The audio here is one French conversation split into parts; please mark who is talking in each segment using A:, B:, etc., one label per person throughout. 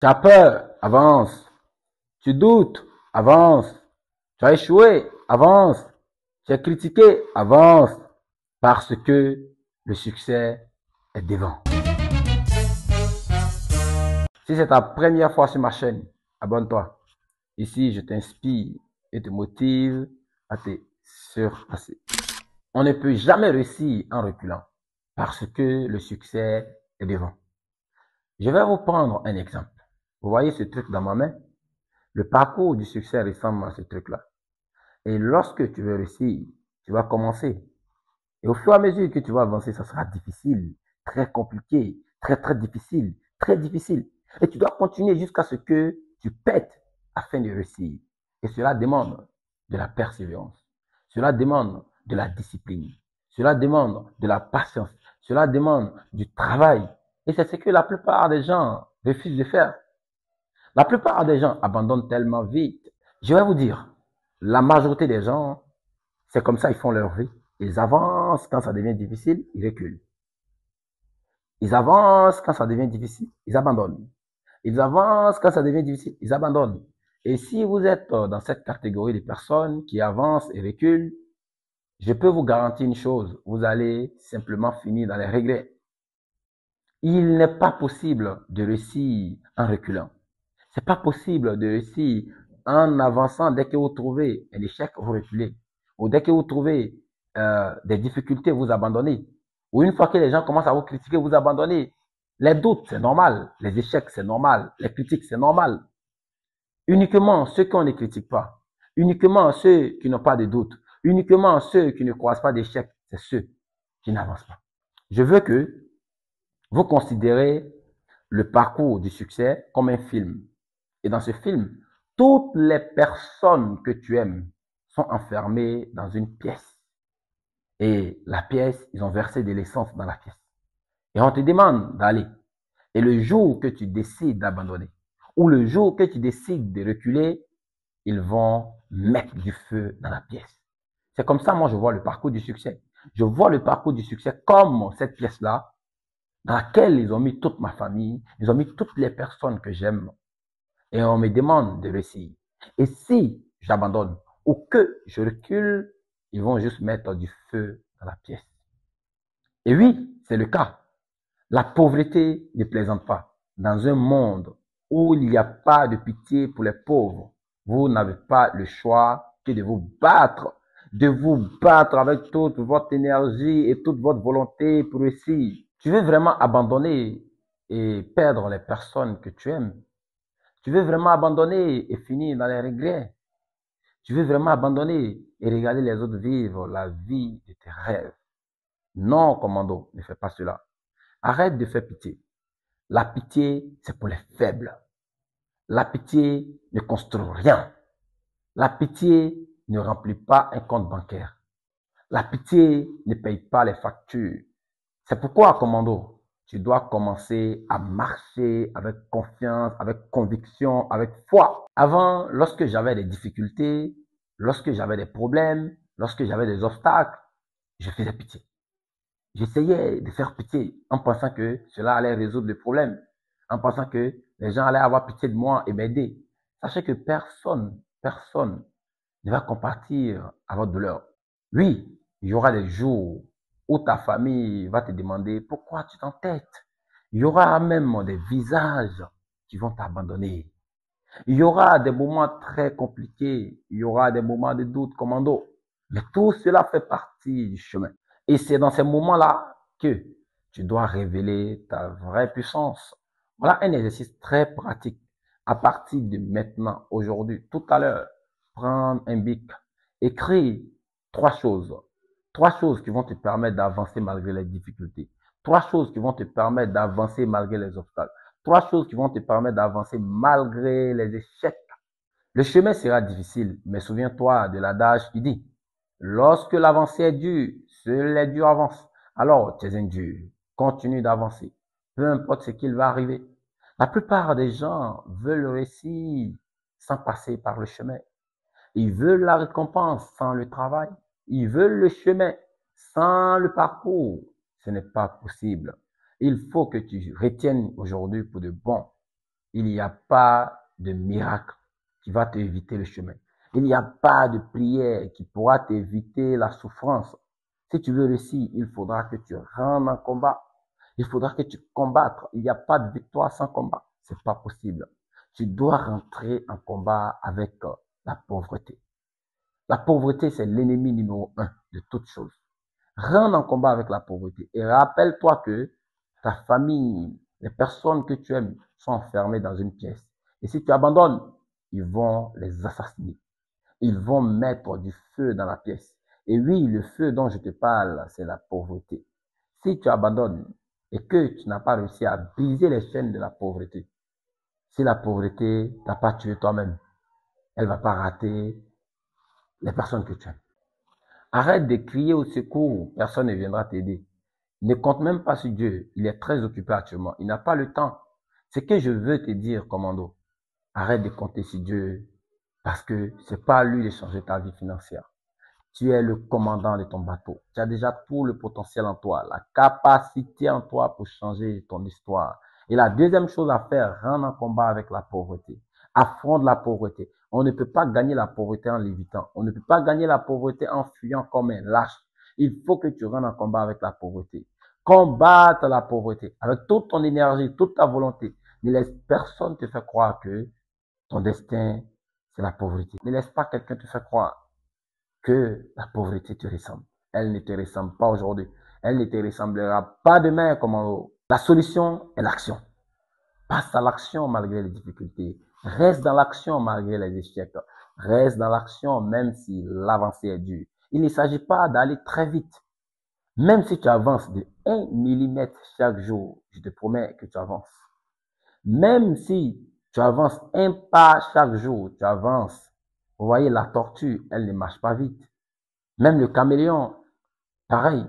A: Tu as peur, avance. Tu doutes, avance. Tu as échoué, avance. Tu es critiqué, avance. Parce que le succès est devant. Si c'est ta première fois sur ma chaîne, abonne-toi. Ici, je t'inspire et te motive à te surpasser. On ne peut jamais réussir en reculant parce que le succès est devant. Je vais vous prendre un exemple. Vous voyez ce truc dans ma main? Le parcours du succès ressemble à ce truc-là. Et lorsque tu veux réussir, tu vas commencer. Et au fur et à mesure que tu vas avancer, ça sera difficile, très compliqué, très difficile, très difficile. Et tu dois continuer jusqu'à ce que tu pètes afin de réussir. Et cela demande de la persévérance. Cela demande de la discipline. Cela demande de la patience. Cela demande du travail. Et c'est ce que la plupart des gens refusent de faire. La plupart des gens abandonnent tellement vite. Je vais vous dire, la majorité des gens, c'est comme ça, ils font leur vie. Ils avancent quand ça devient difficile, ils reculent. Ils avancent quand ça devient difficile, ils abandonnent. Ils avancent quand ça devient difficile, ils abandonnent. Et si vous êtes dans cette catégorie de personnes qui avancent et reculent, je peux vous garantir une chose, vous allez simplement finir dans les regrets. Il n'est pas possible de réussir en reculant. C'est pas possible de réussir en avançant. Dès que vous trouvez un échec, vous reculez. Ou dès que vous trouvez des difficultés, vous abandonnez. Ou une fois que les gens commencent à vous critiquer, vous abandonnez. Les doutes, c'est normal. Les échecs, c'est normal. Les critiques, c'est normal. Uniquement ceux qu'on ne critique pas. Uniquement ceux qui n'ont pas de doutes. Uniquement ceux qui ne croisent pas d'échecs, c'est ceux qui n'avancent pas. Je veux que vous considérez le parcours du succès comme un film. Et dans ce film, toutes les personnes que tu aimes sont enfermées dans une pièce. Et la pièce, ils ont versé de l'essence dans la pièce. Et on te demande d'aller. Et le jour que tu décides d'abandonner, ou le jour que tu décides de reculer, ils vont mettre du feu dans la pièce. C'est comme ça, moi, je vois le parcours du succès. Je vois le parcours du succès comme cette pièce-là, dans laquelle ils ont mis toute ma famille, ils ont mis toutes les personnes que j'aime, et on me demande de réussir. Et si j'abandonne ou que je recule, ils vont juste mettre du feu dans la pièce. Et oui, c'est le cas. La pauvreté ne plaisante pas. Dans un monde où il n'y a pas de pitié pour les pauvres, vous n'avez pas le choix que de vous battre avec toute votre énergie et toute votre volonté pour réussir. Tu veux vraiment abandonner et perdre les personnes que tu aimes. Tu veux vraiment abandonner et finir dans les regrets. Tu veux vraiment abandonner et regarder les autres vivre la vie de tes rêves. Non, commando, ne fais pas cela. Arrête de faire pitié. La pitié, c'est pour les faibles. La pitié ne construit rien. La pitié ne remplit pas un compte bancaire. La pitié ne paye pas les factures. C'est pourquoi, commando, tu dois commencer à marcher avec confiance, avec conviction, avec foi. Avant, lorsque j'avais des difficultés, lorsque j'avais des problèmes, lorsque j'avais des obstacles, je faisais pitié. J'essayais de faire pitié en pensant que cela allait résoudre le problème, en pensant que les gens allaient avoir pitié de moi et m'aider. Sachez que personne ne va compatir à votre douleur. Oui, il y aura des jours où ta famille va te demander pourquoi tu t'entêtes. Il y aura même des visages qui vont t'abandonner. Il y aura des moments très compliqués. Il y aura des moments de doute, commando. Mais tout cela fait partie du chemin. Et c'est dans ces moments-là que tu dois révéler ta vraie puissance. Voilà un exercice très pratique. À partir de maintenant, aujourd'hui, tout à l'heure, prendre un bic, écris trois choses. Trois choses qui vont te permettre d'avancer malgré les difficultés. Trois choses qui vont te permettre d'avancer malgré les obstacles. Trois choses qui vont te permettre d'avancer malgré les échecs. Le chemin sera difficile, mais souviens-toi de l'adage qui dit, lorsque l'avancée est dure, seul les durs avancent. Alors, tu es un dur. Continue d'avancer. Peu importe ce qu'il va arriver. La plupart des gens veulent réussir sans passer par le chemin. Ils veulent la récompense sans le travail. Ils veulent le chemin sans le parcours. Ce n'est pas possible. Il faut que tu retiennes aujourd'hui pour de bon Il n'y a pas de miracle qui va t'éviter le chemin. Il n'y a pas de prière qui pourra t'éviter la souffrance. Si tu veux réussir, il faudra que tu rentres en combat. Il faudra que tu combattes. Il n'y a pas de victoire sans combat. C'est pas possible. Tu dois rentrer en combat avec la pauvreté. La pauvreté, c'est l'ennemi numéro un de toute chose. Rentre en combat avec la pauvreté et rappelle-toi que ta famille, les personnes que tu aimes sont enfermées dans une pièce. Et si tu abandonnes, ils vont les assassiner. Ils vont mettre du feu dans la pièce. Et oui, le feu dont je te parle, c'est la pauvreté. Si tu abandonnes et que tu n'as pas réussi à briser les chaînes de la pauvreté, si la pauvreté t'a pas tué toi-même, elle va pas rater les personnes que tu aimes. Arrête de crier au secours, personne ne viendra t'aider. Ne compte même pas sur Dieu, il est très occupé actuellement, il n'a pas le temps. Ce que je veux te dire, commando, arrête de compter sur Dieu parce que c'est pas à lui de changer ta vie financière. Tu es le commandant de ton bateau. Tu as déjà tout le potentiel en toi, la capacité en toi pour changer ton histoire. Et la deuxième chose à faire, rendre en combat avec la pauvreté. Affronte la pauvreté. On ne peut pas gagner la pauvreté en l'évitant. On ne peut pas gagner la pauvreté en fuyant comme un lâche. Il faut que tu rentres en combat avec la pauvreté. Combattre la pauvreté avec toute ton énergie, toute ta volonté. Ne laisse personne te faire croire que ton destin, c'est la pauvreté. Ne laisse pas quelqu'un te faire croire que la pauvreté te ressemble. Elle ne te ressemble pas aujourd'hui. Elle ne te ressemblera pas demain comme en haut. La solution est l'action. Passe à l'action malgré les difficultés. Reste dans l'action malgré les échecs. Reste dans l'action même si l'avancée est dure. Il ne s'agit pas d'aller très vite. Même si tu avances de 1 millimètre chaque jour, je te promets que tu avances. Même si tu avances un pas chaque jour, tu avances. Vous voyez, la tortue, elle ne marche pas vite. Même le caméléon, pareil.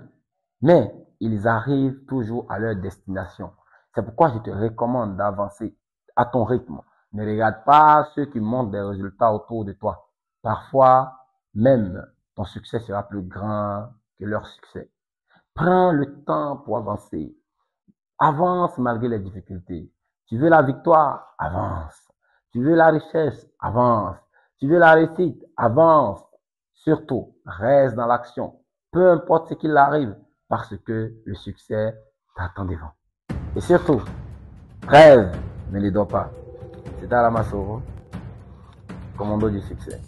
A: Mais ils arrivent toujours à leur destination. C'est pourquoi je te recommande d'avancer à ton rythme. Ne regarde pas ceux qui montrent des résultats autour de toi. Parfois, même ton succès sera plus grand que leur succès. Prends le temps pour avancer. Avance malgré les difficultés. Tu veux la victoire? Avance. Tu veux la richesse? Avance. Tu veux la réussite? Avance. Surtout, reste dans l'action. Peu importe ce qu'il arrive, parce que le succès t'attend devant. Et surtout, rêve, ne les dors pas. C'est Alamasoro, commando du succès.